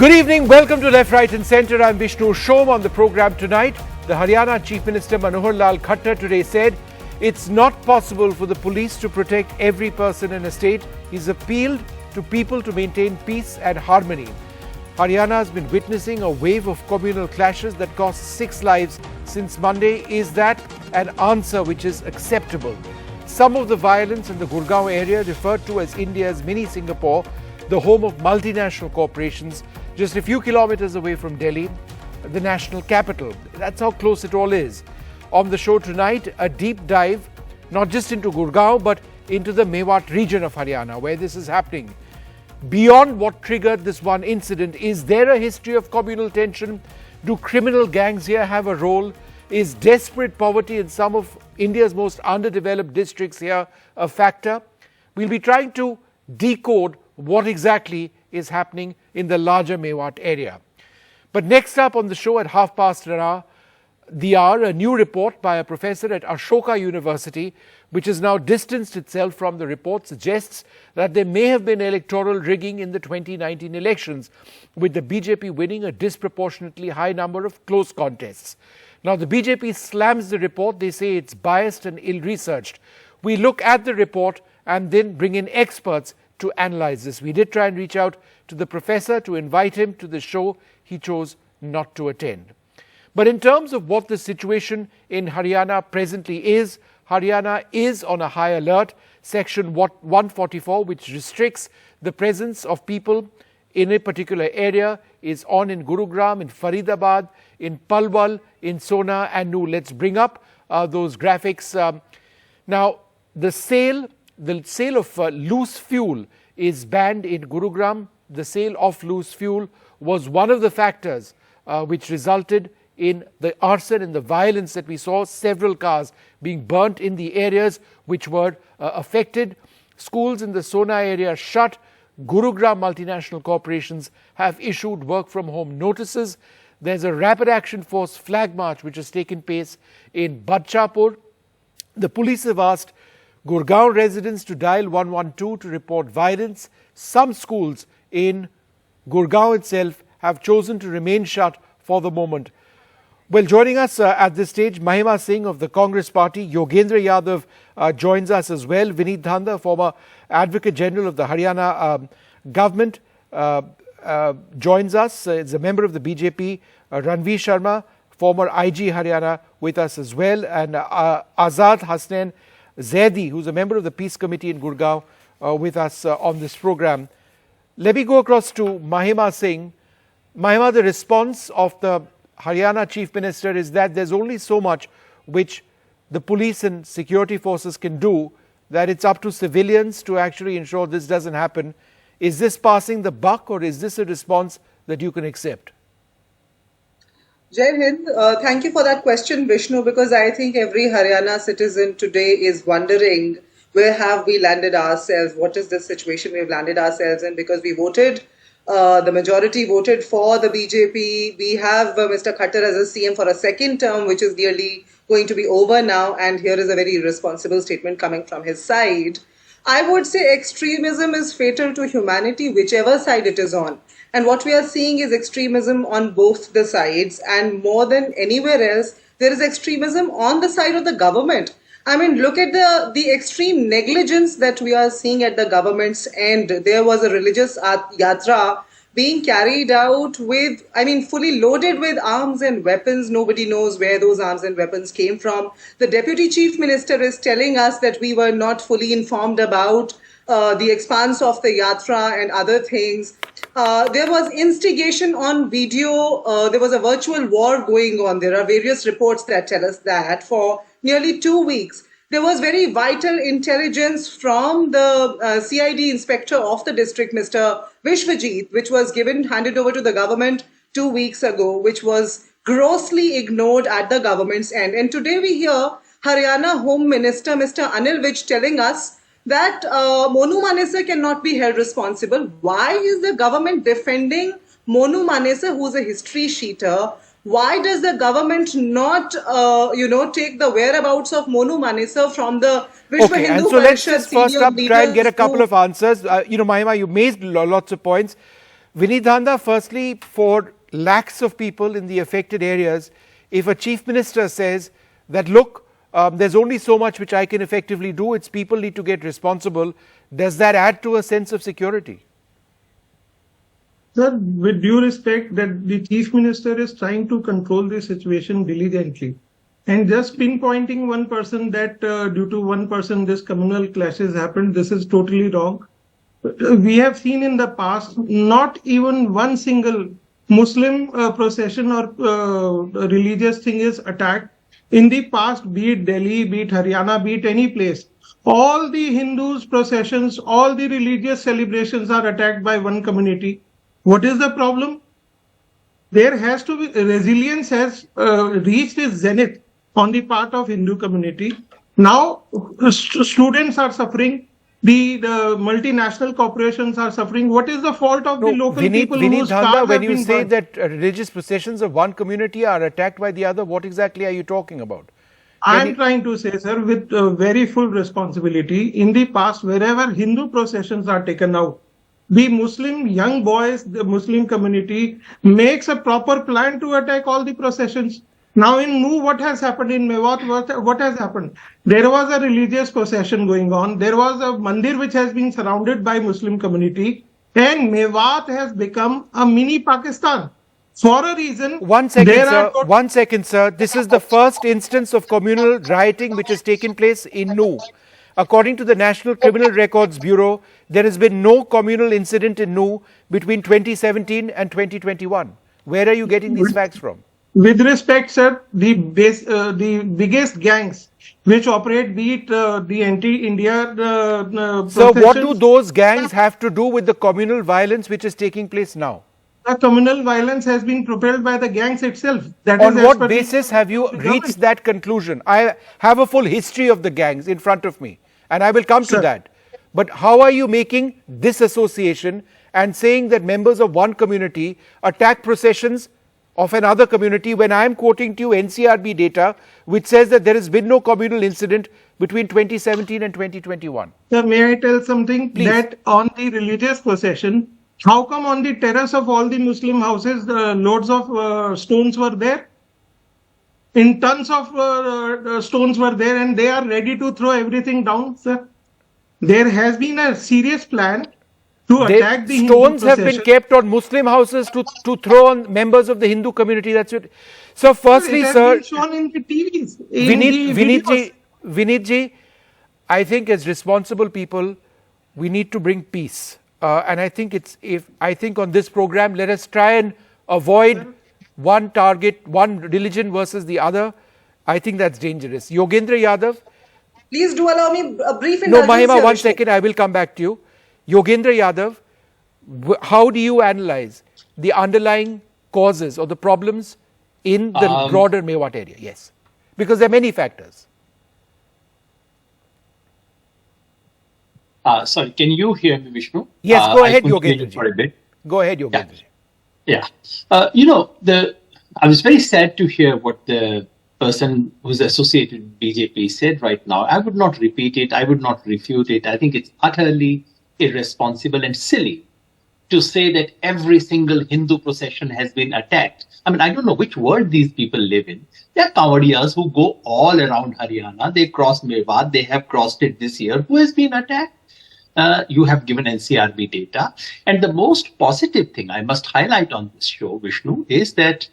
Good evening, welcome to Left, Right and Centre. I'm Vishnu Shom. On the programme tonight, the Haryana Chief Minister Manohar Lal Khattar today said it's not possible for the police to protect every person in a state. He's appealed to people to maintain peace and harmony. Haryana has been witnessing a wave of communal clashes that cost 6 lives since Monday. Is that an answer which is acceptable? Some of the violence in the Gurugram area, referred to as India's mini Singapore, the home of multinational corporations, just a few kilometers away from Delhi, the national capital. That's how close it all is. On the show tonight, a deep dive, not just into Gurugram, but into the Mewat region of Haryana, where this is happening. Beyond what triggered this one incident, is there a history of communal tension? Do criminal gangs here have a role? Is desperate poverty in some of India's most underdeveloped districts here a factor? We'll be trying to decode what exactly is happening in the larger Mewat area. But next up on the show at 1:30, a new report by a professor at Ashoka University, which has now distanced itself from the report, suggests that there may have been electoral rigging in the 2019 elections, with the BJP winning a disproportionately high number of close contests. Now, the BJP slams the report. They say it's biased and ill-researched. We look at the report and then bring in experts to analyze this. We did try and reach out to the professor to invite him to the show. He chose not to attend. But in terms of what the situation in Haryana presently is, Haryana is on a high alert. Section 144, which restricts the presence of people in a particular area, is on in Gurugram, in Faridabad, in Palwal, in Sona and Noor. Let's bring up those graphics. Now, the sale of loose fuel is banned in Gurugram. The sale of loose fuel was one of the factors which resulted in the arson and the violence that we saw, several cars being burnt in the areas which were affected. Schools in the Sona area shut. Gurugram multinational corporations have issued work from home notices. There's a rapid action force flag march which has taken place in Badshapur. The police have asked Gurugram residents to dial 112 to report violence. Some schools in Gurugram itself have chosen to remain shut for the moment. Well, joining us at this stage, Mahima Singh of the Congress Party, Yogendra Yadav joins us as well, Vineet Dhanda, former Advocate General of the Haryana government, joins us, is a member of the BJP, Ranveer Sharma, former IG Haryana, with us as well, and Azad Hasnain Zaidi, who's a member of the Peace Committee in Gurugram, with us on this program. Let me go across to Mahima Singh. Mahima, the response of the Haryana Chief Minister is that there's only so much which the police and security forces can do, that it's up to civilians to actually ensure this doesn't happen. Is this passing the buck, or is this a response that you can accept? Jai Hind, thank you for that question, Vishnu, because I think every Haryana citizen today is wondering, where have we landed ourselves? What is the situation we've landed ourselves in? Because we voted, the majority voted for the BJP. We have Mr. Khattar as a CM for a second term, which is nearly going to be over now. And here is a very irresponsible statement coming from his side. I would say extremism is fatal to humanity, whichever side it is on. And what we are seeing is extremism on both the sides. And more than anywhere else, there is extremism on the side of the government. I mean, look at the extreme negligence that we are seeing at the government's end. There was a religious yatra being carried out with, fully loaded with arms and weapons. Nobody knows where those arms and weapons came from. The Deputy Chief Minister is telling us that we were not fully informed about the expanse of the yatra and other things. There was instigation on video. There was a virtual war going on. There are various reports that tell us that for nearly 2 weeks. There was very vital intelligence from the CID inspector of the district, Mr. Vishwajit, which was handed over to the government 2 weeks ago, which was grossly ignored at the government's end. And today we hear Haryana Home Minister, Mr. Anil Vij, telling us that Monu Manesa cannot be held responsible. Why is the government defending Monu Manesa, who's a history sheeter? Why does the government not, take the whereabouts of Monu Manesa from the Vishwa Hindu and so let's just first up try and get a couple of answers. Mahima, you made lots of points. Vinidhanda, firstly, for lakhs of people in the affected areas, if a chief minister says that, look, there's only so much which I can effectively do, it's people need to get responsible, does that add to a sense of security? Sir, with due respect, that the chief minister is trying to control the situation diligently. And just pinpointing one person that due to one person this communal clashes happened, this is totally wrong. We have seen in the past, not even one single Muslim procession or religious thing is attacked. In the past, be it Delhi, be it Haryana, be it any place, all the Hindus processions, all the religious celebrations are attacked by one community. What is the problem? There has to be, resilience has reached its zenith on the part of Hindu community. Now, students are suffering. The multinational corporations are suffering. What is the fault of the local people whose cars when have you been say burned? that religious processions of one community are attacked by the other, what exactly are you talking about? I am trying to say, sir, with very full responsibility, in the past, wherever Hindu processions are taken out, the Muslim young boys, the Muslim community makes a proper plan to attack all the processions. Now in Nu, what has happened in Mewat? What has happened? There was a religious procession going on. There was a mandir which has been surrounded by Muslim community, and Mewat has become a mini Pakistan. For a reason. One second, sir. This is the first instance of communal rioting which has taken place in Nu. According to the National Criminal Records Bureau, there has been no communal incident in Nu between 2017 and 2021. Where are you getting these facts from? With respect, sir, the biggest gangs which operate, be it the anti-India So what do those gangs have to do with the communal violence which is taking place now? The communal violence has been propelled by the gangs itself. On what basis have you reached that conclusion? I have a full history of the gangs in front of me, and I will come to that. But how are you making this association and saying that members of one community attack processions of another community when I am quoting to you NCRB data which says that there has been no communal incident between 2017 and 2021? Sir, may I tell something? Please. That on the religious procession, how come on the terrace of all the Muslim houses, loads of stones were there? In tons of stones were there, and they are ready to throw everything down, sir. There has been a serious plan to attack the stones Hindu have been kept on Muslim houses to throw on members of the Hindu community. That's it. So, firstly, sir, been shown in the TVs. Vinit ji, I think as responsible people, we need to bring peace. And I think on this program, let us try and avoid one target, one religion versus the other. I think that's dangerous. Yogendra Yadav. Please do allow me a brief No, indulgence Mahima, here, one Vishnu. second. I will come back to you. Yogendra Yadav, how do you analyze the underlying causes or the problems in the broader Mewat area? Yes, because there are many factors. Sorry, can you hear me, Vishnu? Yes, go ahead, I couldn't hear you Yogendra. for a bit. Go ahead, Yogendra. Yeah. I was very sad to hear what the person who's associated with BJP said right now. I would not repeat it. I would not refute it. I think it's utterly irresponsible and silly to say that every single Hindu procession has been attacked. I mean, I don't know which world these people live in. There are Kawadiyas who go all around Haryana. They cross Mewat. They have crossed it this year. Who has been attacked? You have given NCRB data. And the most positive thing I must highlight on this show, Vishnu, is that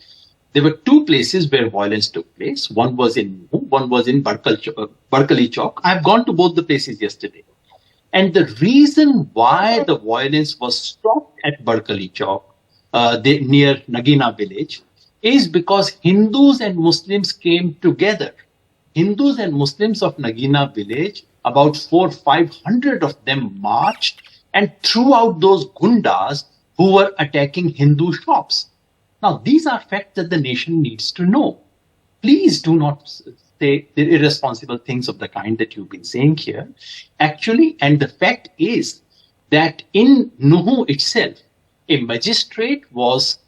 there were two places where violence took place. One was in Nu, one was in Barkali Chowk. I've gone to both the places yesterday. And the reason why the violence was stopped at Barkali Chowk, near Nagina village, is because Hindus and Muslims came together. Hindus and Muslims of Nagina village, about 400-500 of them marched and threw out those gundas who were attacking Hindu shops. Now, these are facts that the nation needs to know. Please do not say the irresponsible things of the kind that you've been saying here. Actually, and the fact is that in Nuhu itself, a magistrate was.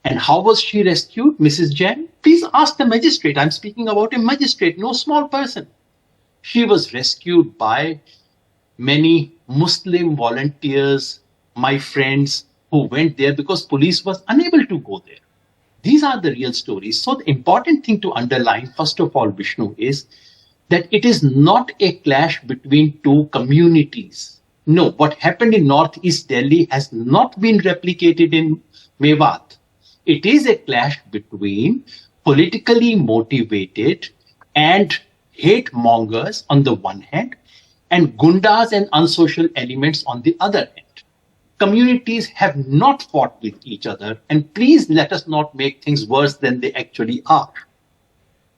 And how was she rescued, Mrs. Jain? Please ask the magistrate. I'm speaking about a magistrate, no small person. She was rescued by many Muslim volunteers, my friends who went there because police was unable to go there. These are the real stories. So the important thing to underline, first of all, Vishnu, is that it is not a clash between two communities. No, what happened in Northeast Delhi has not been replicated in Mewat. It is a clash between politically motivated and hate mongers on the one hand, and gundas and unsocial elements on the other hand. Communities have not fought with each other, and please let us not make things worse than they actually are.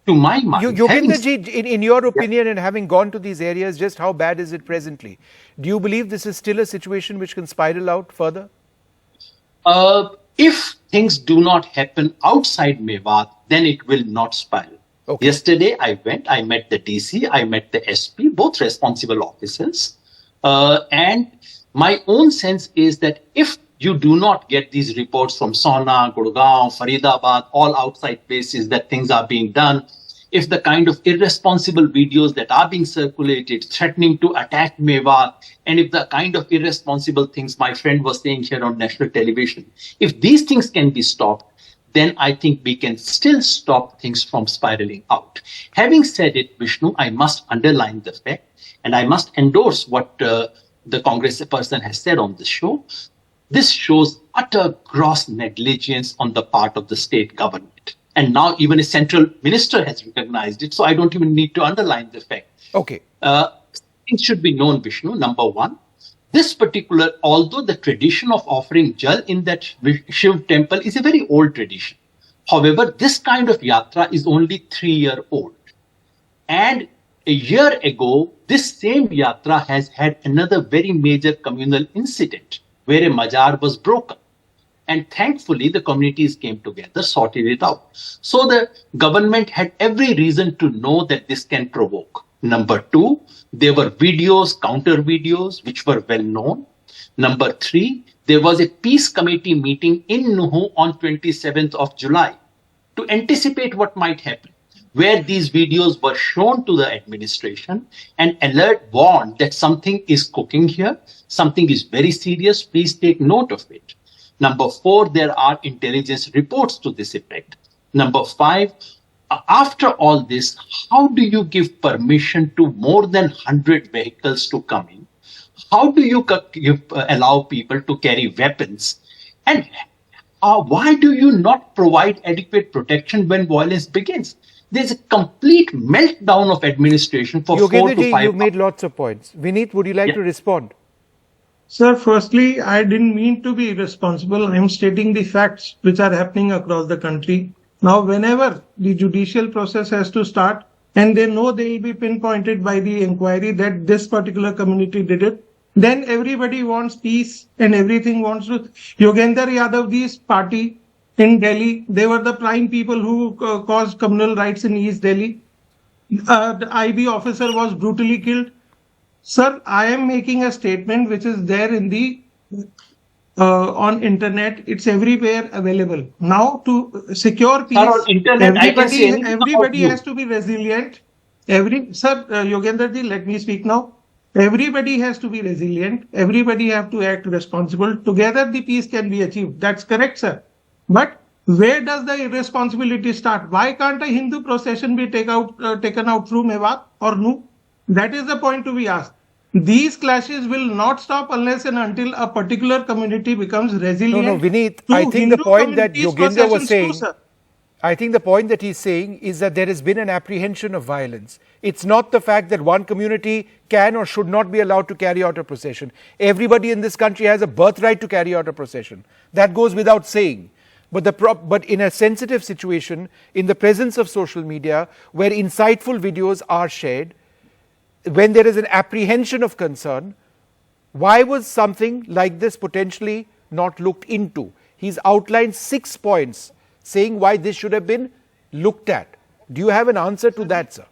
To my mind, Yogendraji, in your opinion, and having gone to these areas, just how bad is it presently? Do you believe this is still a situation which can spiral out further? If things do not happen outside Mewat, then it will not spiral. Okay. Yesterday, I met the DC, I met the SP, both responsible officers. And my own sense is that if you do not get these reports from Sona, Gurugram, Faridabad, all outside places that things are being done, if the kind of irresponsible videos that are being circulated threatening to attack Mewat, and if the kind of irresponsible things my friend was saying here on national television, if these things can be stopped, then I think we can still stop things from spiraling out. Having said it, Vishnu, I must underline the fact, and I must endorse what the Congress person has said on this show. This shows utter gross negligence on the part of the state government. And now even a central minister has recognized it, so I don't even need to underline the fact. Okay. Things should be known, Vishnu. Number one, this particular, although the tradition of offering jal in that Shiv temple is a very old tradition. However, this kind of yatra is only 3-year-old. And a year ago, this same yatra has had another very major communal incident where a majar was broken. And thankfully, the communities came together, sorted it out. So the government had every reason to know that this can provoke. Number two, there were videos, counter videos, which were well known. Number three, there was a peace committee meeting in Nuhu on 27th of July to anticipate what might happen, where these videos were shown to the administration and alert warned that something is cooking here, something is very serious, please take note of it. Number four, there are intelligence reports to this effect. Number five, after all this, how do you give permission to more than 100 vehicles to come in? How do you allow people to carry weapons? And why do you not provide adequate protection when violence begins? There's a complete meltdown of administration for 4 to 5 Yogendraji, you made hours. lots of points. Vineet, would you like to respond? Sir, firstly, I didn't mean to be irresponsible. I'm stating the facts which are happening across the country. Now, whenever the judicial process has to start and they know they will be pinpointed by the inquiry that this particular community did it, then everybody wants peace and everything wants to. Yogendra Yadavji's party in Delhi, they were the prime people who caused communal riots in East Delhi. The IB officer was brutally killed. Sir, I am making a statement which is there in the on internet. It's everywhere available. Now to secure peace, on internet, everybody has to be resilient. Yogendraji, let me speak now. Everybody has to be resilient. Everybody have to act responsible. Together the peace can be achieved. That's correct, sir. But where does the irresponsibility start? Why can't a Hindu procession be taken out through Mewat or Nu? That is the point to be asked. These clashes will not stop unless and until a particular community becomes resilient. No, Vineet, I think the point that Yogendra was saying, I think the point that he's saying is that there has been an apprehension of violence. It's not the fact that one community can or should not be allowed to carry out a procession. Everybody in this country has a birthright to carry out a procession. That goes without saying. But in a sensitive situation, in the presence of social media, where insightful videos are shared, when there is an apprehension of concern, why was something like this potentially not looked into? He's outlined 6 points saying why this should have been looked at. Do you have an answer to that, sir?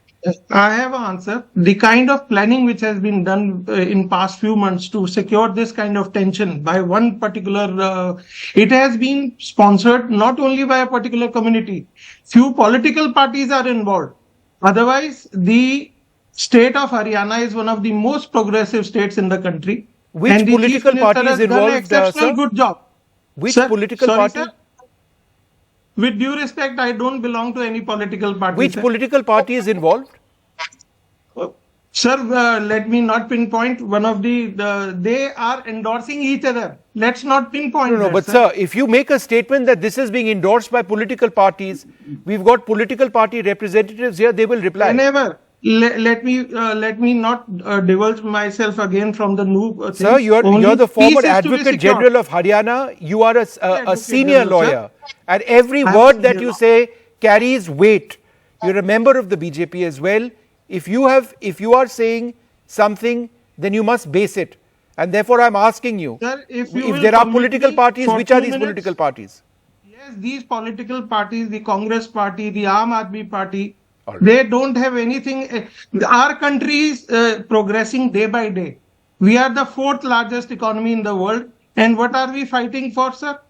I have an answer. The kind of planning which has been done in past few months to secure this kind of tension by one particular, it has been sponsored not only by a particular community. Few political parties are involved. Otherwise, the State of Haryana is one of the most progressive states in the country. Which and the Chief political Minister party is has done an involved, exceptional sir? good job. Which Sir, political sorry, party? sir? With due respect, I don't belong to any political party. Which sir. political party is involved? Sir, let me not pinpoint one of they are endorsing each other. Let's not pinpoint. No, that, but sir, if you make a statement that this is being endorsed by political parties, we've got political party representatives here, they will reply. Whenever, let me not divulge myself again from the new Sir, you're the former Advocate General of Haryana. You are a senior lawyer. And every word that you say carries weight. You're a member of the BJP as well. If you are saying something, then you must base it. And therefore, I'm asking you, Sir, if there are political parties, which are these political parties? Yes, these political parties, the Congress Party, the Aam Aadmi Party, Right. they don't have anything. Our country is progressing day by day. We are the 4th largest economy in the world. And what are we fighting for, sir?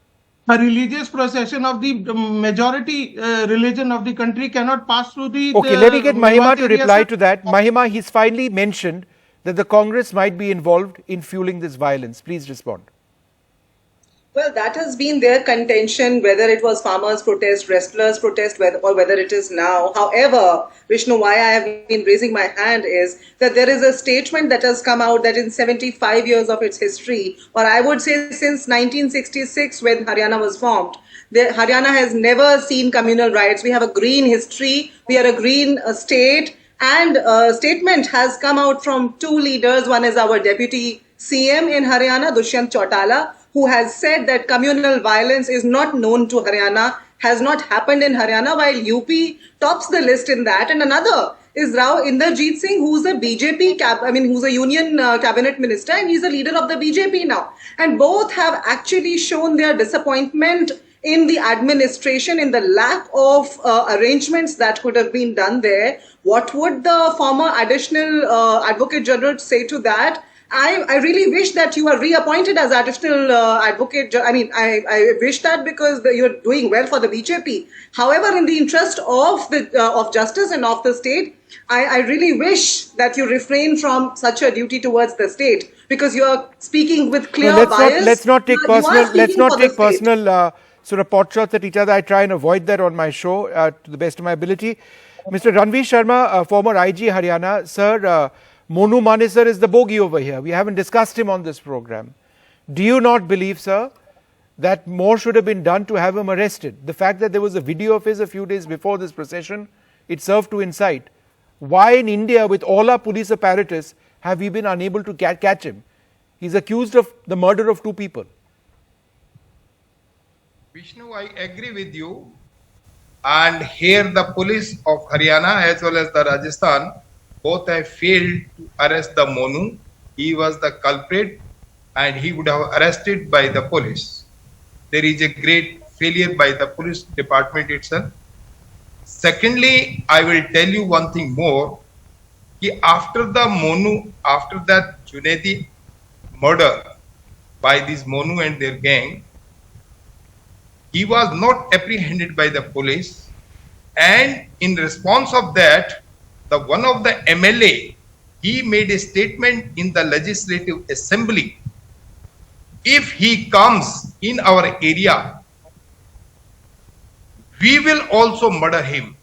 A religious procession of the majority religion of the country cannot pass through the... Okay, let me get Mahima to area, reply sir. to that. Mahima, he's finally mentioned that the Congress might be involved in fueling this violence. Please respond. Well, that has been their contention, whether it was farmers' protest, wrestlers' protest, or whether it is now. However, Vishnu, why I have been raising my hand is that there is a statement that has come out that in 75 years of its history, or I would say since 1966 when Haryana was formed, Haryana has never seen communal riots. We have a green history. We are a green state. And a statement has come out from 2 leaders. One is our deputy CM in Haryana, Dushyant Chautala, who has said that communal violence is not known to Haryana, has not happened in Haryana, while UP tops the list in that. And another is Rao Inderjeet Singh, who's a BJP, who's a union cabinet minister, and he's a leader of the BJP now. And both have actually shown their disappointment in the administration, in the lack of arrangements that could have been done there. What would the former additional Advocate General say to that? I really wish that you are reappointed as additional advocate. I wish that because you're doing well for the BJP. However, in the interest of justice and of the state, I really wish that you refrain from such a duty towards the state, because you are speaking with clear bias. Let's not take personal. Let's not take personal sort of pot shots at each other. I try and avoid that on my show to the best of my ability. Mr. Ranveer Sharma, former IG Haryana, sir. Monu Mane sir is the bogey over here. We haven't discussed him on this program. Do you not believe, sir, that more should have been done to have him arrested? The fact that there was a video of his a few days before this procession, it served to incite. Why in India, with all our police apparatus, have we been unable to catch him? He's accused of the murder of 2 people. Vishnu, I agree with you. And here the police of Haryana as well as the Rajasthan both have failed to arrest the Monu. He was the culprit and he would have arrested by the police. There is a great failure by the police department itself. Secondly, I will tell you one thing more. After the Monu, after that Junaidi murder by this Monu and their gang, he was not apprehended by the police, and in response of that, one of the MLA, he made a statement in the Legislative Assembly. If he comes in our area, we will also murder him.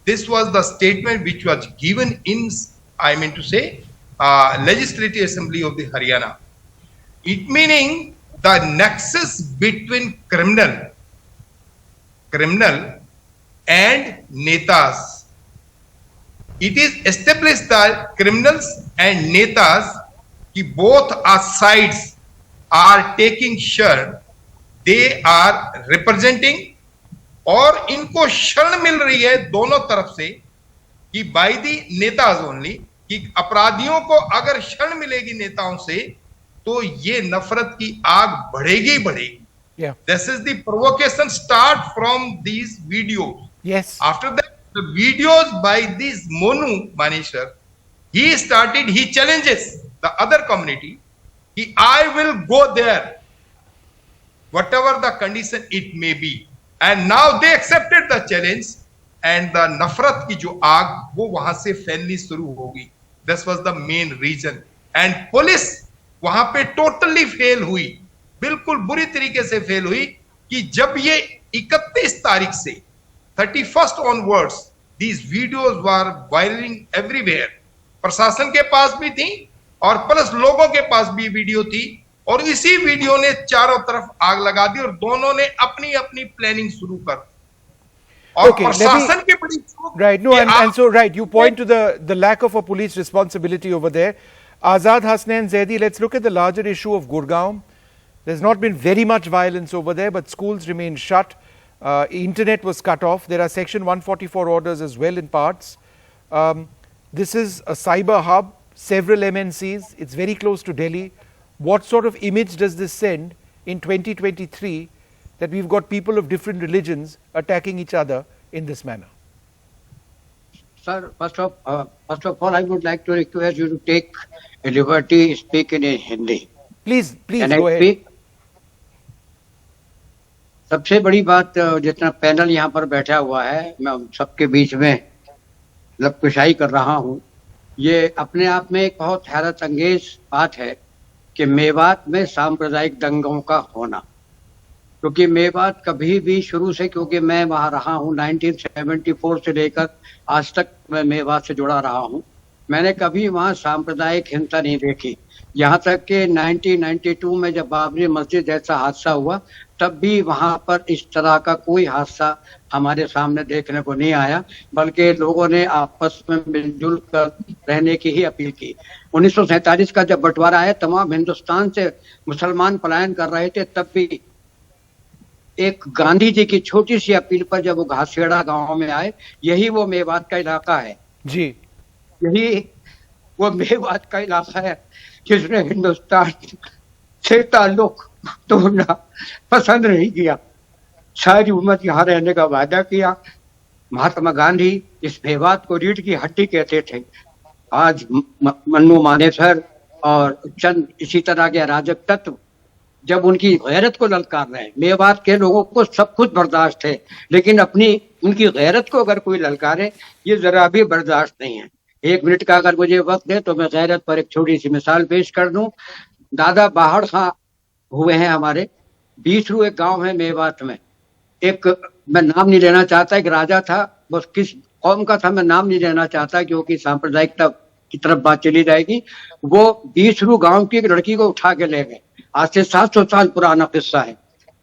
This was the statement which was given in, Legislative Assembly of the Haryana. It meaning the nexus between criminal and netas. It is established that criminals and netas, both our sides are taking share, they are representing, और इनको शरण मिल रही है दोनों तरफ से कि by the नेताज only, कि अपराधियों को अगर शरण मिलेगी नेताओं से तो ये नफरत की आग बढ़ेगी बढ़ेगी. This is the provocation start from these videos. Yes. After that, the videos by this Monu Manishar, he challenges the other community. I will go there, whatever the condition it may be. And now they accepted the challenge. And the नफरत की जो आग वो वहां से फैलनी शुरू होगी. This was the main reason. And police वहां पे टोटली फेल हुई, बिल्कुल बुरी तरीके से फेल हुई कि जब ये 31 तारीख से 31st onwards these videos were viralling everywhere. प्रशासन के पास भी थी और प्लस लोगों के पास भी वीडियो थी, और इसी वीडियो ने चारों तरफ आग लगा दी और दोनों ने अपनी अपनी प्लानिंग शुरू कर दी. और प्रशासन की बड़ी right, no, and so right, you point to the lack of a police responsibility over there. Azad Hasnain Zaidi, let's look at the larger issue of Gurugram. There's not been very much violence over there, but schools remain shut. Internet was cut off. There are Section 144 orders as well in parts. This is a cyber hub, several MNCs. It's very close to Delhi. What sort of image does this send in 2023 that we've got people of different religions attacking each other in this manner? Sir, first of all, I would like to request you to take a liberty speak in Hindi. Please Can go I ahead. speak? सबसे बड़ी बात, जितना panel यहाँ पर बैठा हुआ है, मैं सबके बीच में लबकुशाई कर रहा हूँ. ये अपने आप में एक बहुत हैरत अंगेज बात है कि मेवात में सांप्रदायिक दंगों का होना, क्योंकि मेवात कभी भी शुरू से, क्योंकि मैं वहाँ रहा हूँ 1974 से लेकर आज तक मैं मेवात से जुड़ा रहा हूँ, मैंने कभी वहाँ सांप्रदायिक हिंसा नहीं देखी. यहाँ तक कि 1992 में जब बाबरी मस्जिद जैसा हादसा हुआ, तब भी वहाँ पर इस तरह का कोई हादसा हमारे सामने देखने को नहीं आया, बल्कि लोगों ने आपस में मिलजुल कर रहने की ही अपील की. 1947 का जब बंटवारा आया, तमाम हिंदुस्तान से मुसलमान पलायन कर रहे थे, तब भी एक गांधी जी की छोटी सी अपील पर जब वो घासेड़ा गांव में आए, यही वो मेवात का इलाका है जी, यही वो मेवात का इलाका है जिसने हिंदुस्तान से ताल्लुक तोड़ना पसंद नहीं किया. सारी उम्र यहाँ रहने का वादा किया. महात्मा गांधी इस मेवात को रीढ़ की हड्डी कहते थे. आज मन्नू मानेसर और चंद इसी तरह के अराजक तत्व जब उनकी गैरत को ललकार रहे हैं, मेवात के लोगों को सब कुछ बर्दाश्त है, लेकिन अपनी उनकी गैरत को अगर कोई ललकारे, ये जरा भी बर्दाश्त नहीं है. 1 मिनट का अगर मुझे वक्त दे तो मैं गैरत पर एक छोटी सी मिसाल पेश कर दूं. दादा बाहड़ खां हुए हैं हमारे, 20 रू एक गांव है मेवात में. एक, मैं नाम नहीं लेना चाहता, एक राजा था, बस किस कौम का था मैं नाम नहीं लेना चाहता क्योंकि सांप्रदायिकता की तरफ बात चली जाएगी. वो 20 रू गांव की एक लड़की को उठा के ले गए. आज से 700 साल पुराना किस्सा है.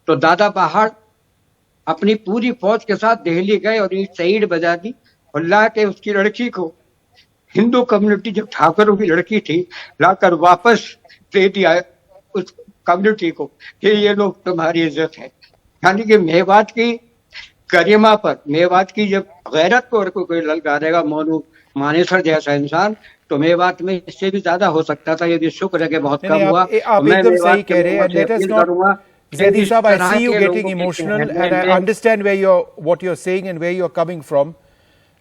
तो दादा बाहड़ अपनी पूरी फौज के साथ दिल्ली गए और एक शहीद बजा दी और ला के उसकी लड़की को, हिंदू कम्युनिटी जब ठाकरों की लड़की थी, लाकर वापस दे दिया उस कम्युनिटी को कि ये लोग तुम्हारी इज्जत है. यानी कि मेवात की गरिमा पर, मेवात की जब गैरत को अगर कोई ललकारेगा, मोनू मानेसर जैसा इंसान, तो मेवात में इससे भी ज्यादा हो सकता था. यदि शुक्र है कि बहुत कम हुआ. आप एकदम सही कह रहे हैं. Zaidi Saab, I see you getting emotional, and I understand what you're saying and where you're coming from.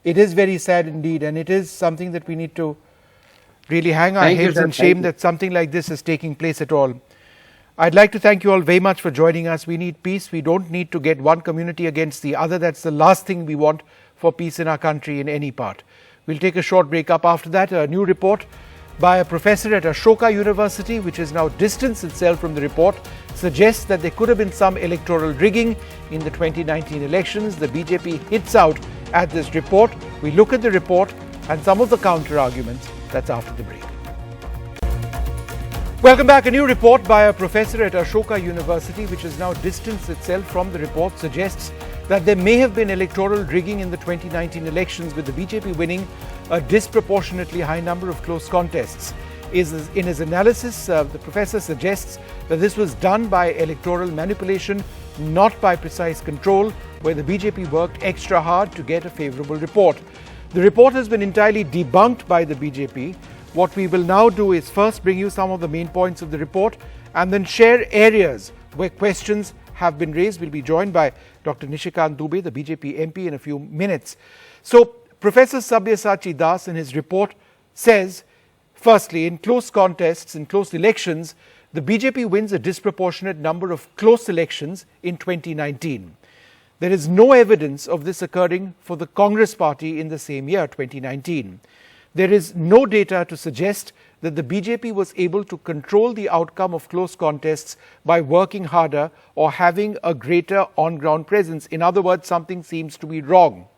It is very sad indeed, and it is something that we need to really hang our heads in shame that something like this is taking place at all. I'd like to thank you all very much for joining us. We need peace. We don't need to get one community against the other. That's the last thing we want for peace in our country in any part. We'll take a short break. Up after that, a new report by a professor at Ashoka University, which has now distanced itself from the report, suggests that there could have been some electoral rigging in the 2019 elections. The BJP hits out at this report. We look at the report and some of the counter arguments. That's after the break. Welcome back. A new report by a professor at Ashoka University, which has now distanced itself from the report, suggests that there may have been electoral rigging in the 2019 elections, with the BJP winning a disproportionately high number of close contests. In his analysis, the professor suggests that this was done by electoral manipulation, not by precise control, where the BJP worked extra hard to get a favourable report. The report has been entirely debunked by the BJP. What we will now do is first bring you some of the main points of the report and then share areas where questions have been raised. We'll be joined by Dr. Nishikant Dubey, the BJP MP, in a few minutes. So, Professor Sabyasachi Das in his report says, firstly, in close contests, in close elections, the BJP wins a disproportionate number of close elections in 2019. There is no evidence of this occurring for the Congress party in the same year, 2019. There is no data to suggest that the BJP was able to control the outcome of close contests by working harder or having a greater on-ground presence. In other words, something seems to be wrong.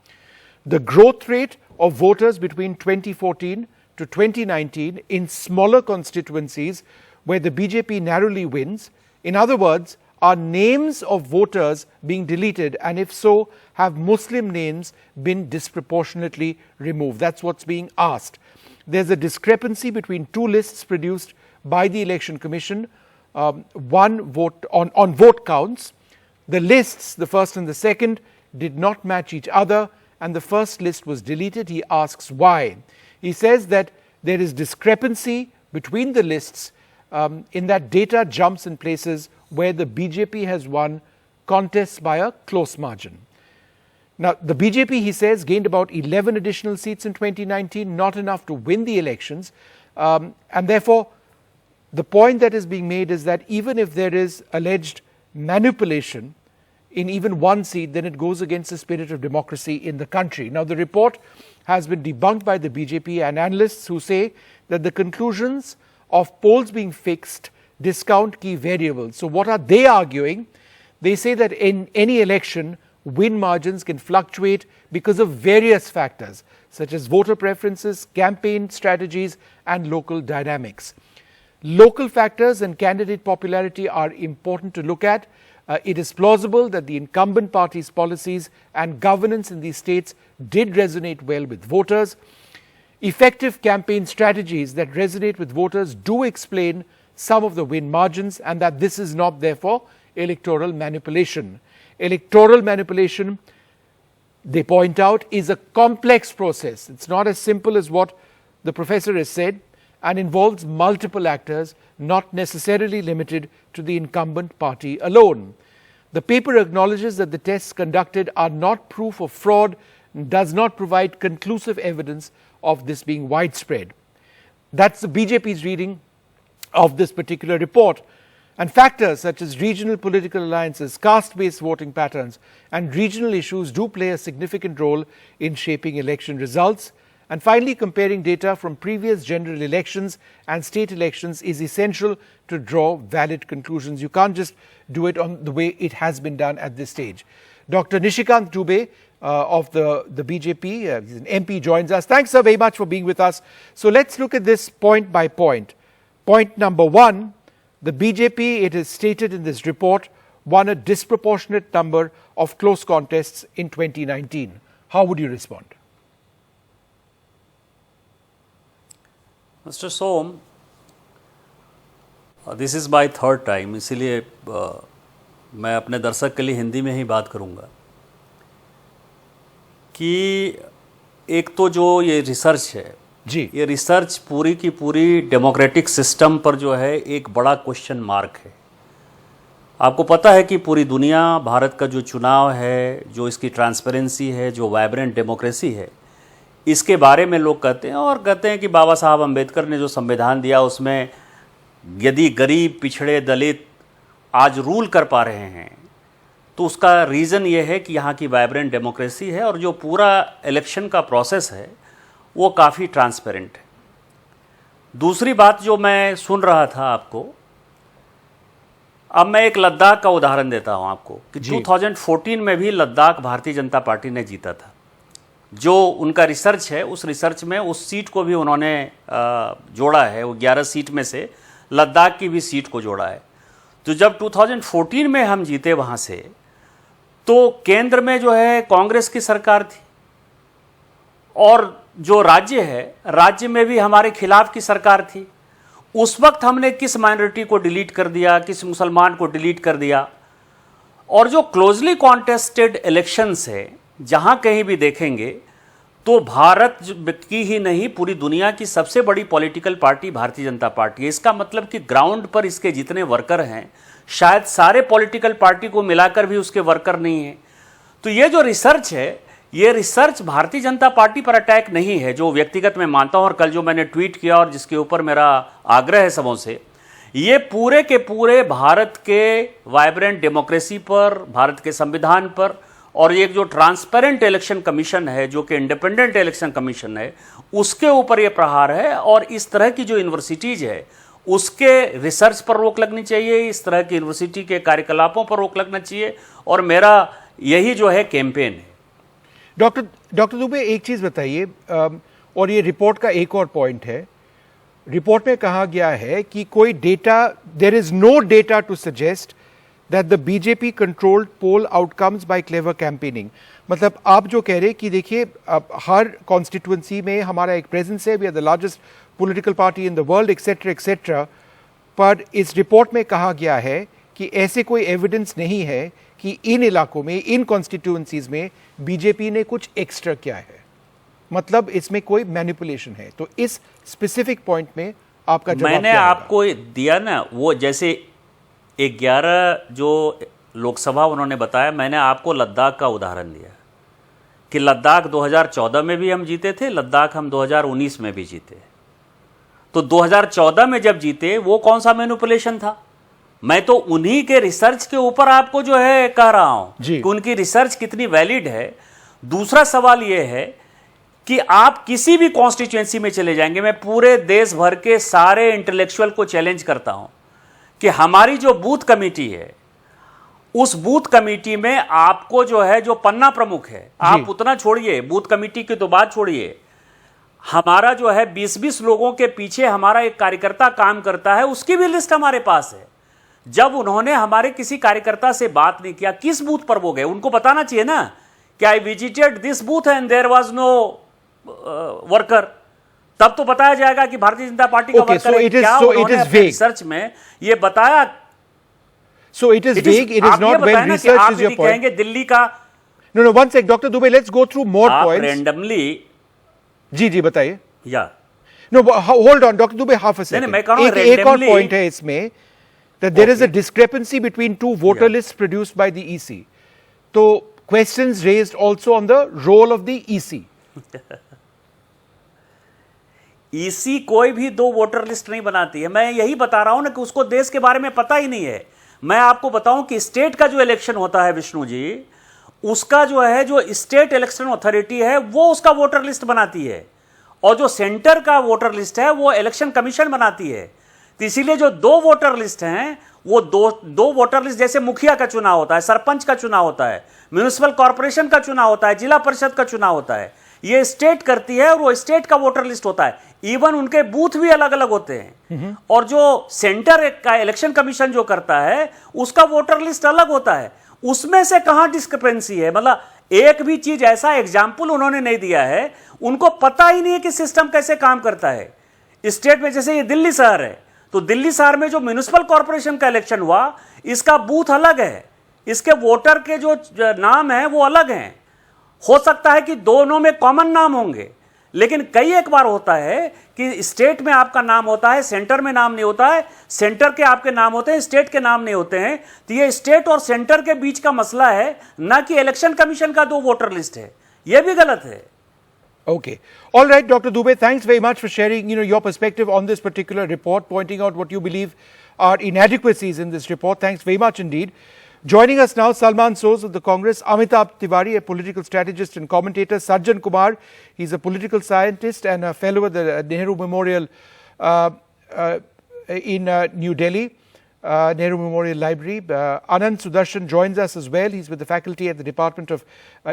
The growth rate of voters between 2014 to 2019 in smaller constituencies where the BJP narrowly wins, in other words, are names of voters being deleted, and if so, have Muslim names been disproportionately removed? That's what's being asked. There's a discrepancy between two lists produced by the Election Commission, one vote on vote counts. The lists, the first and the second, did not match each other, and the first list was deleted. He asks why. He says that there is discrepancy between the lists in that data jumps in places where the BJP has won contests by a close margin. Now, the BJP, he says, gained about 11 additional seats in 2019, not enough to win the elections. And therefore, the point that is being made is that even if there is alleged manipulation in even one seat, then it goes against the spirit of democracy in the country. Now, the report has been debunked by the BJP and analysts who say that the conclusions of polls being fixed discount key variables. So what are they arguing? They say that in any election, win margins can fluctuate because of various factors, such as voter preferences, campaign strategies, and local dynamics. Local factors and candidate popularity are important to look at. It is plausible that the incumbent party's policies and governance in these states did resonate well with voters. Effective campaign strategies that resonate with voters do explain some of the win margins, and that this is not, therefore, electoral manipulation. Electoral manipulation, they point out, is a complex process. It's not as simple as what the professor has said, and involves multiple actors, not necessarily limited to the incumbent party alone. The paper acknowledges that the tests conducted are not proof of fraud and does not provide conclusive evidence of this being widespread. That's the BJP's reading of this particular report. And factors such as regional political alliances, caste-based voting patterns, and regional issues do play a significant role in shaping election results. And finally, comparing data from previous general elections and state elections is essential to draw valid conclusions. You can't just do it on the way it has been done at this stage. Dr. Nishikant Dubey of the BJP, he's an MP, joins us. Thanks, sir, very much for being with us. So let's look at this point by point. Point number one, the BJP, it is stated in this report, won a disproportionate number of close contests in 2019. How would you respond? Mr. Som, this is my third time, इसीलिए मैं अपने दर्शक के लिए हिंदी में ही बात करूंगा कि एक तो जो ये रिसर्च है जी, ये रिसर्च पूरी की पूरी डेमोक्रेटिक सिस्टम पर जो है एक बड़ा क्वेश्चन मार्क है। आपको पता है कि पूरी दुनिया, भारत का जो चुनाव है, जो इसकी ट्रांसपेरेंसी है, जो वाइब्रेंट डेमोक्रेसी है, इसके बारे में लोग कहते हैं और कहते हैं कि बाबा साहब अम्बेडकर ने जो संविधान दिया उसमें यदि गरीब, पिछड़े, दलित आज रूल कर पा रहे हैं तो उसका रीज़न ये है कि यहाँ की वाइब्रेंट डेमोक्रेसी है और जो पूरा इलेक्शन का प्रोसेस है वो काफ़ी ट्रांसपेरेंट है। दूसरी बात जो मैं सुन रहा था आपको, अब मैं एक लद्दाख का उदाहरण देता हूँ आपको कि 2014 में भी लद्दाख भारतीय जनता पार्टी ने जीता था। जो उनका रिसर्च है, उस रिसर्च में उस सीट को भी उन्होंने जोड़ा है, वो 11 सीट में से लद्दाख की भी सीट को जोड़ा है। तो जब 2014 में हम जीते वहाँ से, तो केंद्र में जो है कांग्रेस की सरकार थी और जो राज्य है, राज्य में भी हमारे खिलाफ की सरकार थी। उस वक्त हमने किस माइनॉरिटी को डिलीट कर दिया, किस मुसलमान को डिलीट कर दिया। और जो क्लोजली कॉन्टेस्टेड इलेक्शंस है, जहां कहीं भी देखेंगे तो भारत की ही नहीं पूरी दुनिया की सबसे बड़ी political party Bharatiya Janata party है। इसका मतलब कि ग्राउंड पर इसके जितने वर्कर हैं, शायद सारे पॉलिटिकल पार्टी को मिलाकर भी उसके वर्कर नहीं हैं। तो ये जो रिसर्च है, ये रिसर्च भारतीय जनता पार्टी पर अटैक नहीं है, जो व्यक्तिगत मैं मानता हूं। और कल जो मैंने ट्वीट किया और जिसके ऊपर मेरा आग्रह है सबों से, ये पूरे के पूरे भारत के वाइब्रेंट डेमोक्रेसी पर, भारत के संविधान पर और ये जो ट्रांसपेरेंट इलेक्शन कमीशन है, जो कि इंडिपेंडेंट इलेक्शन कमीशन है, उसके ऊपर ये प्रहार है। और इस तरह की जो यूनिवर्सिटीज है उसके रिसर्च पर रोक लगनी चाहिए, इस तरह की यूनिवर्सिटी के कार्यकलापों पर रोक लगना चाहिए, और मेरा यही जो है कैंपेन है। डॉक्टर दुबे, एक चीज़ बताइए, और ये रिपोर्ट का एक और पॉइंट है। रिपोर्ट में कहा गया है कि कोई data, there is no data to suggest that the BJP controlled poll outcomes by clever campaigning. मतलब आप जो कह रहे हैं कि देखिए, हर कॉन्स्टिट्यूंसी में हमारा एक प्रेजेंस है, we are the largest political party in the world, etcetera, पर इस रिपोर्ट में कहा गया है कि ऐसे कोई एविडेंस नहीं है कि इन इलाकों में, इन कॉन्स्टिट्यूंसीज में बीजेपी ने कुछ एक्स्ट्रा किया है, मतलब इसमें कोई मैनिपुलेशन है। तो इस स्पेसिफिक पॉइंट में आपका जवाब मैंने आपको दिया ना, वो जैसे 11 जो लोकसभा उन्होंने बताया, मैंने आपको लद्दाख का उदाहरण दिया कि लद्दाख 2014 में भी हम जीते थे, लद्दाख हम 2019 में भी जीते। तो 2014 में जब जीते वो कौन सा मैनिपुलेशन था? मैं तो उन्हीं के रिसर्च के ऊपर आपको जो है कह रहा हूं कि उनकी रिसर्च कितनी वैलिड है। दूसरा सवाल यह है कि आप किसी भी कॉन्स्टिट्यूएंसी में चले जाएंगे, मैं पूरे देश भर के सारे इंटेलेक्चुअल को चैलेंज करता हूं कि हमारी जो बूथ कमेटी है, उस बूथ कमेटी में आपको जो है, जो पन्ना प्रमुख है, आप उतना छोड़िए, बूथ कमेटी की तो बात छोड़िए, हमारा जो है 20-20 लोगों के पीछे हमारा एक कार्यकर्ता काम करता है, उसकी भी लिस्ट हमारे पास है। जब उन्होंने हमारे किसी कार्यकर्ता से बात नहीं किया, किस बूथ पर वो गए, उनको बताना चाहिए ना कि I visited this booth and there was no worker, तब तो बताया जाएगा कि भारतीय जनता पार्टी का वर्कर है। क्या उन्होंने अपने रिसर्च में ये बताया? So it is vague, it is not well researched, is your point. कहेंगे दिल्ली का, no, one sec, Dr. Dubey, let's go through more points. Randomly, जी बताइए। Yeah. No, hold on, Dr. Dubey, half a second. एक और point है इसमें, that there is a discrepancy between two voter lists produced by the EC. तो questions raised also on the role of the EC. EC कोई भी दो voter list नहीं बनाती है। मैं यही बता रहा हूं ना कि उसको देश के बारे में पता ही नहीं है। मैं आपको बताऊं कि स्टेट का जो इलेक्शन होता है विष्णु जी, उसका जो है, जो स्टेट इलेक्शन अथॉरिटी है, वो उसका वोटर लिस्ट बनाती है, और जो सेंटर का वोटर लिस्ट है वो इलेक्शन कमीशन बनाती है। तो इसीलिए जो दो वोटर लिस्ट हैं, वो दो वोटर लिस्ट, जैसे मुखिया का चुनाव होता है, सरपंच का चुनाव होता है, म्युनिसिपल कॉर्पोरेशन का चुनाव होता है, जिला परिषद का चुनाव होता है, ये स्टेट करती है और वो स्टेट का वोटर लिस्ट होता है। इवन उनके बूथ भी अलग अलग होते हैं, और जो सेंटर का इलेक्शन कमीशन जो करता है उसका वोटर लिस्ट अलग होता है। उसमें से कहां डिस्क्रिपेंसी है? मतलब एक भी चीज ऐसा एग्जाम्पल उन्होंने नहीं दिया है, उनको पता ही नहीं है कि सिस्टम कैसे काम करता है। स्टेट में जैसे ये दिल्ली शहर है, तो दिल्ली शहर में जो म्युनिसिपल कॉर्पोरेशन का इलेक्शन हुआ, इसका बूथ अलग है, इसके वोटर के जो नाम है वो अलग हैं। हो सकता है कि दोनों में कॉमन नाम होंगे, लेकिन कई एक बार होता है कि स्टेट में आपका नाम होता है, सेंटर में नाम नहीं होता है, सेंटर के आपके नाम होते हैं, स्टेट के नाम नहीं होते हैं। तो ये स्टेट और सेंटर के बीच का मसला है, ना कि इलेक्शन कमीशन का दो वोटर लिस्ट है। यह भी गलत है। Okay. All right, Dr. Dubey, thanks very much for sharing, your perspective on this particular report, pointing out what you believe are inadequacies in this report. Thanks very much indeed. Joining us now, Salman Soz of the Congress, Amitabh Tiwari, a political strategist and commentator, Sajjan Kumar, he's a political scientist and a fellow at the Nehru Memorial in New Delhi, Nehru Memorial Library. Anand Sudarshan joins us as well. He's with the faculty at the Department of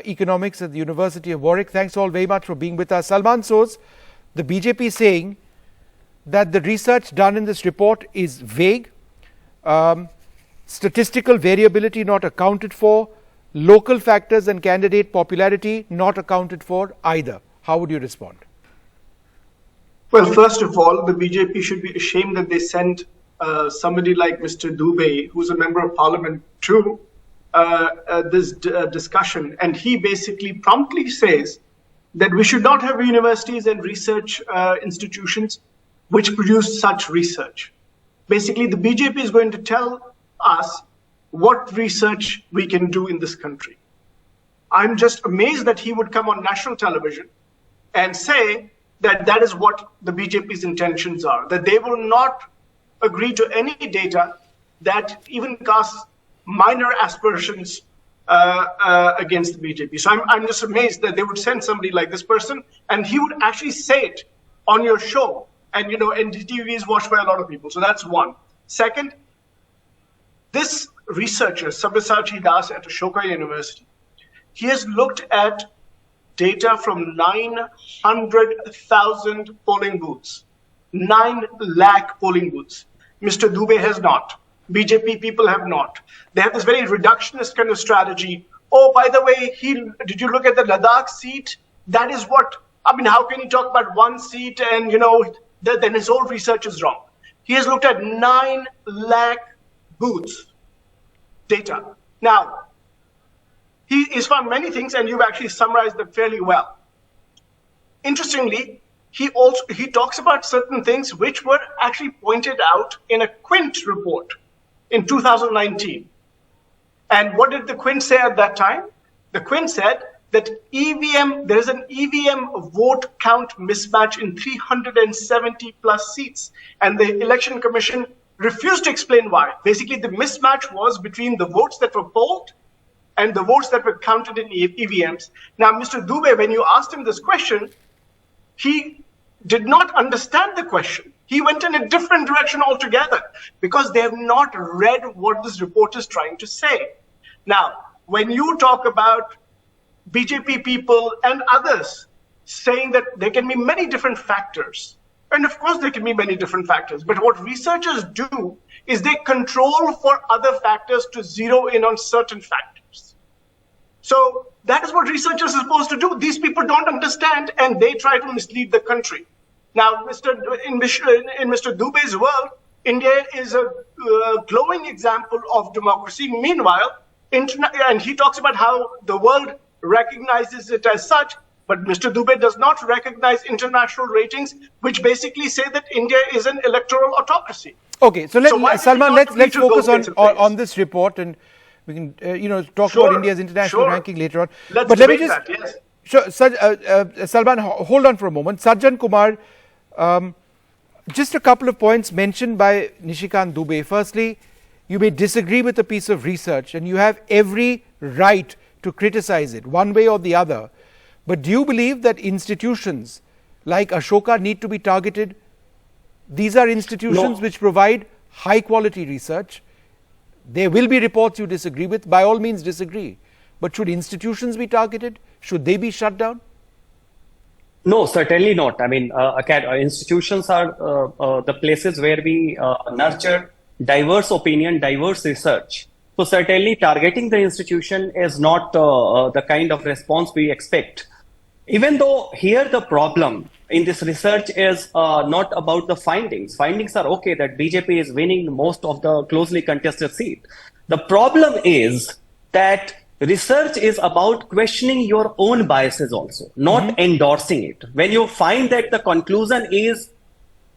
Economics at the University of Warwick. Thanks all very much for being with us. Salman Soz, the BJP is saying that the research done in this report is vague, statistical variability not accounted for, local factors and candidate popularity not accounted for either. How would you respond? Well, first of all, the BJP should be ashamed that they sent somebody like Mr. Dubey, who's a member of parliament, to this discussion. And he basically promptly says that we should not have universities and research institutions which produce such research. Basically, the BJP is going to tell us what research we can do in this country. I'm just amazed that he would come on national television and say that that is what the BJP's intentions are, that they will not agree to any data that even casts minor aspersions against the BJP. So I'm just amazed that they would send somebody like this person, and he would actually say it on your show. And NDTV is watched by a lot of people. So that's one. Second, this researcher, Sabyasachi Das at Ashoka University, he has looked at data from 900,000 polling booths, 9 lakh polling booths. Mr. Dubey has not. BJP people have not. They have this very reductionist kind of strategy. Oh, by the way, did you look at the Ladakh seat? That is what, how can you talk about one seat and, then his whole research is wrong. He has looked at 9 lakh booths data. Now, he has found many things, and you've actually summarized them fairly well. Interestingly, he talks about certain things which were actually pointed out in a Quint report in 2019. And what did the Quint say at that time? The Quint said that there is an EVM vote count mismatch in 370 plus seats. And the Election Commission refused to explain why. Basically, the mismatch was between the votes that were polled and the votes that were counted in EVMs. Now, Mr. Dubey, when you asked him this question, he did not understand the question. He went in a different direction altogether because they have not read what this report is trying to say. Now, when you talk about BJP people and others saying that there can be many different factors, and of course there can be many different factors, but what researchers do is they control for other factors to zero in on certain factors. So that is what researchers are supposed to do. These people don't understand and they try to mislead the country. Now, in Mr. Dubey's world, India is a glowing example of democracy. Meanwhile, and he talks about how the world recognizes it as such, but Mr. Dubey does not recognize international ratings, which basically say that India is an electoral autocracy. Okay, so Salman, let's focus on this report, and we can talk about India's international ranking later on. But let me just Salman, hold on for a moment. Sajjan Kumar, just a couple of points mentioned by Nishikant Dubey. Firstly, you may disagree with a piece of research and you have every right to criticize it one way or the other. But do you believe that institutions like Ashoka need to be targeted? These are institutions which provide high quality research. There will be reports you disagree with. By all means disagree. But should institutions be targeted? Should they be shut down? No, certainly not. I mean, institutions are the places where we nurture diverse opinion, diverse research. So certainly targeting the institution is not the kind of response we expect. Even though here the problem in this research is not about the findings. Findings are okay that BJP is winning most of the closely contested seat. The problem is that research is about questioning your own biases also, not endorsing it. When you find that the conclusion is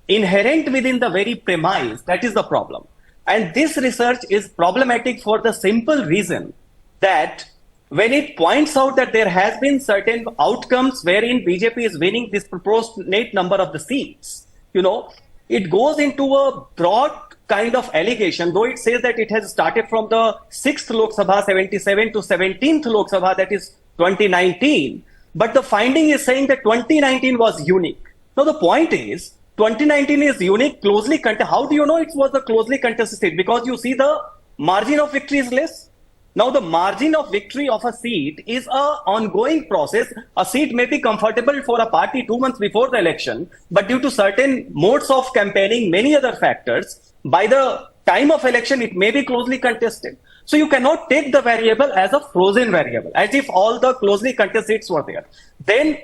inherent within the very premise, that is the problem. And this research is problematic for the simple reason that when it points out that there has been certain outcomes wherein BJP is winning disproportionate number of the seats, it goes into a broad kind of allegation, though it says that it has started from the 6th Lok Sabha 77 to 17th Lok Sabha, that is 2019. But the finding is saying that 2019 was unique. Now the point is, 2019 is unique, closely contested. How do you know it was a closely contested seat? Because you see the margin of victory is less. Now the margin of victory of a seat is an ongoing process. A seat may be comfortable for a party 2 months before the election, but due to certain modes of campaigning, many other factors, by the time of election, it may be closely contested. So you cannot take the variable as a frozen variable, as if all the closely contested seats were there. Then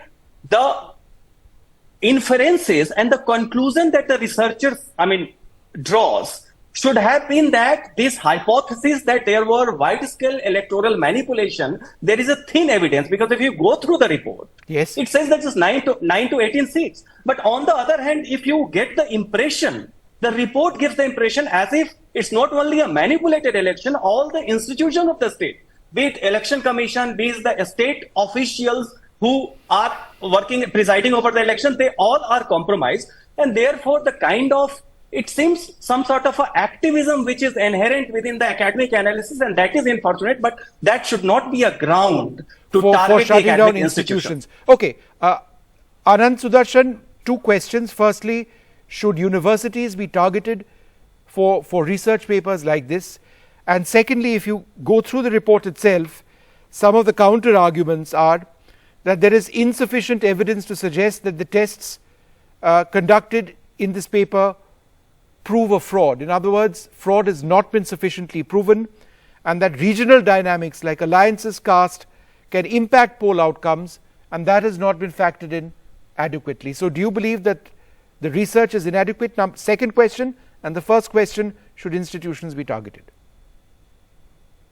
the inferences and the conclusion that the researchers, draws should have been that this hypothesis that there were wide-scale electoral manipulation, there is a thin evidence, because if you go through the report, yes, it says that it's 9 to 18 seats. But on the other hand, if you get the impression, the report gives the impression as if it's not only a manipulated election, all the institutions of the state, be it election commission, be it the state officials who are presiding over the election, they all are compromised. And therefore, the kind of it seems some sort of a activism which is inherent within the academic analysis, and that is unfortunate, but that should not be a ground to for target the shutting down academic institutions. Okay, Anand Sudarshan, two questions. Firstly, should universities be targeted for research papers like this? And secondly, if you go through the report itself, some of the counter arguments are that there is insufficient evidence to suggest that the tests conducted in this paper prove a fraud. In other words, fraud has not been sufficiently proven, and that regional dynamics like alliances cast can impact poll outcomes, and that has not been factored in adequately. So do you believe that the research is inadequate? Now, second question, and the first question, should institutions be targeted?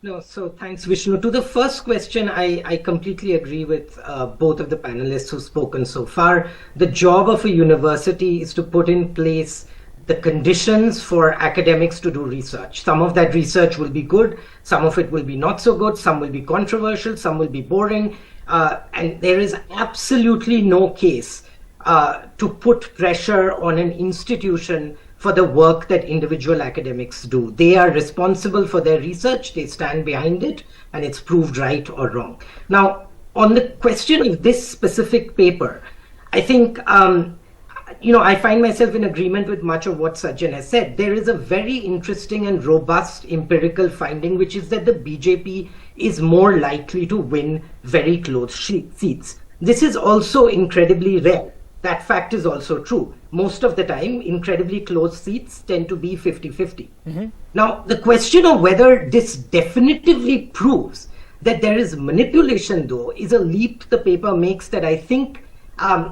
No, so thanks, Vishnu. To the first question, I completely agree with both of the panelists who've spoken so far. The job of a university is to put in place the conditions for academics to do research. Some of that research will be good, some of it will be not so good, some will be controversial, some will be boring, and there is absolutely no case to put pressure on an institution for the work that individual academics do. They are responsible for their research, they stand behind it, and it's proved right or wrong. Now, on the question of this specific paper, I think I find myself in agreement with much of what Sajjan has said. There is a very interesting and robust empirical finding, which is that the BJP is more likely to win very close seats. This is also incredibly rare. That fact is also true. Most of the time, incredibly close seats tend to be 50-50. Now, the question of whether this definitively proves that there is manipulation, though, is a leap the paper makes that I think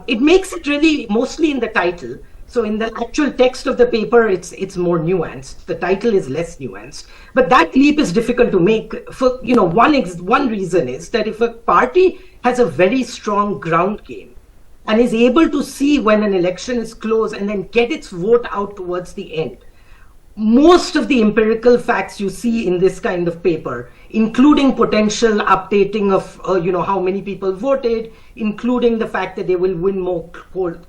it makes it really mostly in the title. So in the actual text of the paper, it's more nuanced. The title is less nuanced. But that leap is difficult to make. For one reason is that if a party has a very strong ground game and is able to see when an election is close and then get its vote out towards the end, most of the empirical facts you see in this kind of paper, including potential updating of how many people voted, including the fact that they will win more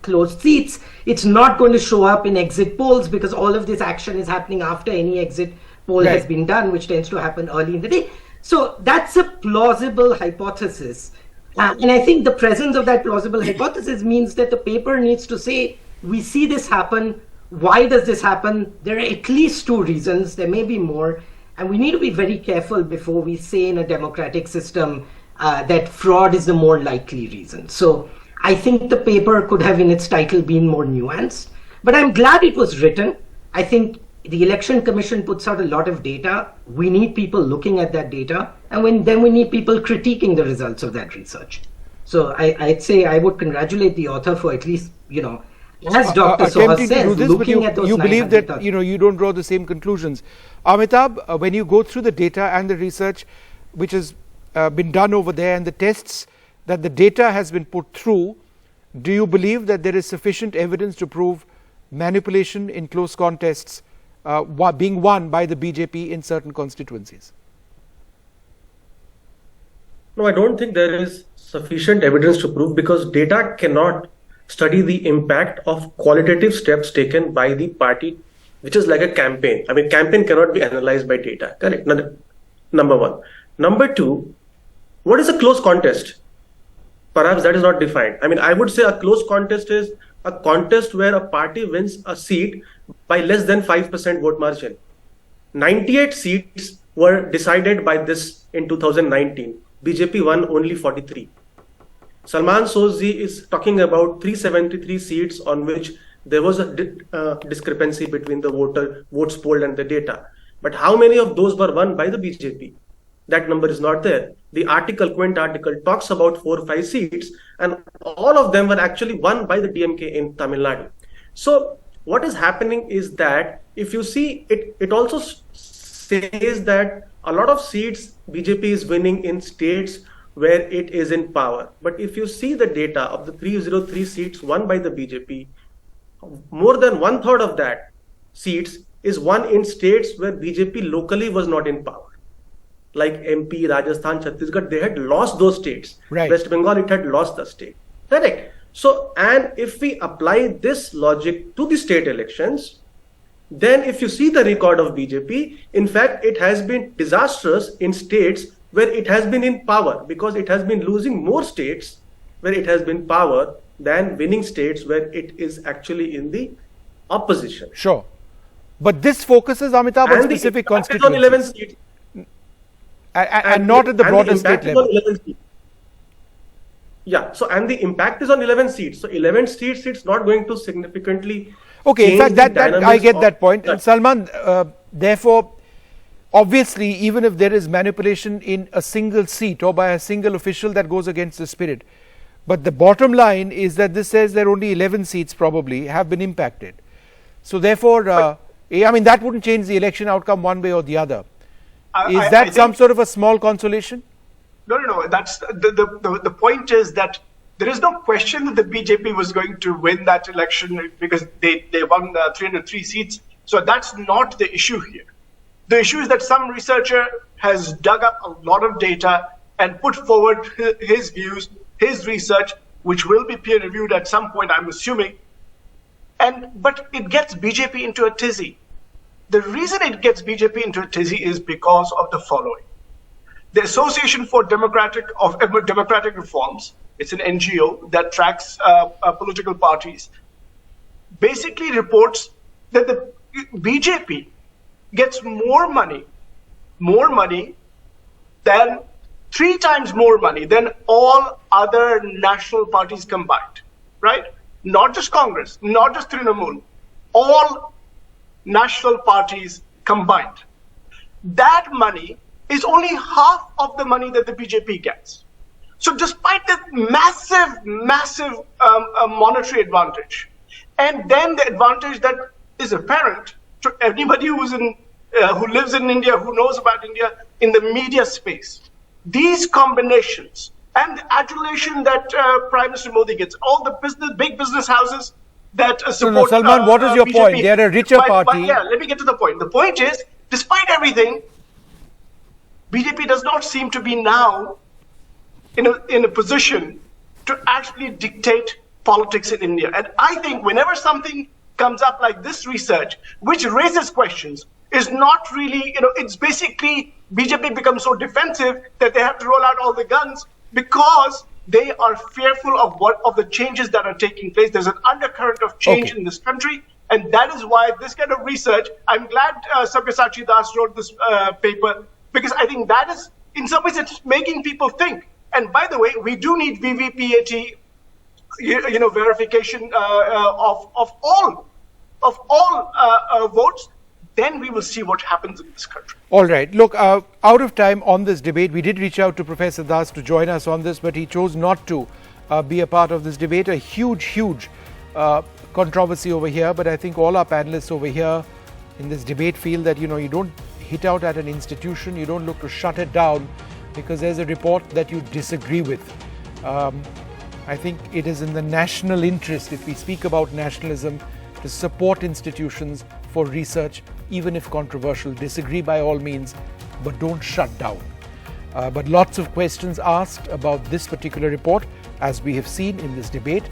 closed seats, it's not going to show up in exit polls because all of this action is happening after any exit poll has been done, which tends to happen early in the day. So that's a plausible hypothesis. And I think the presence of that plausible hypothesis means that the paper needs to say, we see this happen. Why does this happen? There are at least two reasons. There may be more. And we need to be very careful before we say in a democratic system that fraud is the more likely reason. So I think the paper could have in its title been more nuanced. But I'm glad it was written. I think the Election Commission puts out a lot of data. We need people looking at that data. And then we need people critiquing the results of that research. So I'd say I would congratulate the author for at least, as Dr. Soha says, looking at those. You believe that you don't draw the same conclusions. Amitabh, when you go through the data and the research which has been done over there and the tests that the data has been put through, do you believe that there is sufficient evidence to prove manipulation in close contests being won by the BJP in certain constituencies? No, I don't think there is sufficient evidence to prove, because data cannot study the impact of qualitative steps taken by the party, which is like a campaign. I mean, campaign cannot be analyzed by data. Correct. Number one. Number two, what is a close contest? Perhaps that is not defined. I mean, I would say a close contest is a contest where a party wins a seat by less than 5% vote margin. 98 seats were decided by this in 2019. BJP won only 43. Salman Sozi is talking about 373 seats on which there was a discrepancy between the votes polled and the data. But how many of those were won by the BJP? That number is not there. The Quint article talks about 4 or 5 seats, and all of them were actually won by the DMK in Tamil Nadu. So what is happening is that if you see, it also says that a lot of seats BJP is winning in states where it is in power. But if you see the data of the 303 seats won by the BJP, more than 1/3 of that seats is won in states where BJP locally was not in power. Like MP, Rajasthan, Chhattisgarh, they had lost those states. Right. West Bengal, it had lost the state. Correct. So, and if we apply this logic to the state elections, then if you see the record of BJP, in fact, it has been disastrous in states where it has been in power, because it has been losing more states where it has been power than winning states where it is actually in the opposition. Sure. But this focuses, Amitabh, on specific constituencies. On 11 seats. And not at the broader state level. Yeah, so and the impact is on 11 seats. So 11 seats, it's not going to significantly. Okay, in fact, that I get that point. And Salman, therefore, obviously, even if there is manipulation in a single seat or by a single official, that goes against the spirit. But the bottom line is that this says that only 11 seats probably have been impacted. So therefore, I mean, that wouldn't change the election outcome one way or the other. Is that some sort of a small consolation? No. That's the point is that there is no question that the BJP was going to win that election because they won 303 seats. So that's not the issue here. The issue is that some researcher has dug up a lot of data and put forward his views, his research, which will be peer reviewed at some point, I'm assuming. But it gets BJP into a tizzy. The reason it gets BJP into a tizzy is because of the following. The Association for Democratic Reforms, it's an NGO that tracks political parties, basically reports that the BJP gets more money than 3 times more money than all other national parties combined, right? Not just Congress, not just Trinamool, all national parties combined. That money is only half of the money that the BJP gets. So despite the massive monetary advantage, and then the advantage that is apparent to anybody who lives in India, who knows about India in the media space, these combinations and the adulation that Prime Minister Modi gets, all the big business houses that support. No, Salman, what is your BJP, point? They are a richer party. But yeah, let me get to the point. The point is, despite everything, BJP does not seem to be now in a position to actually dictate politics in India. And I think whenever something comes up like this research, which raises questions, is not really, it's basically BJP becomes so defensive that they have to roll out all the guns because they are fearful of the changes that are taking place. There's an undercurrent of change in this country. And that is why this kind of research, I'm glad Sabyasachi Das wrote this paper, because I think that is, in some ways, it's making people think. And by the way, we do need VVPAT, verification of all votes. Then we will see what happens in this country. All right. Look, out of time on this debate. We did reach out to Professor Das to join us on this, but he chose not to be a part of this debate. A huge controversy over here. But I think all our panelists over here in this debate feel that, you don't hit out at an institution. You don't look to shut it down because there's a report that you disagree with. I think it is in the national interest, if we speak about nationalism, to support institutions for research, even if controversial. Disagree by all means, but don't shut down. But lots of questions asked about this particular report, as we have seen in this debate.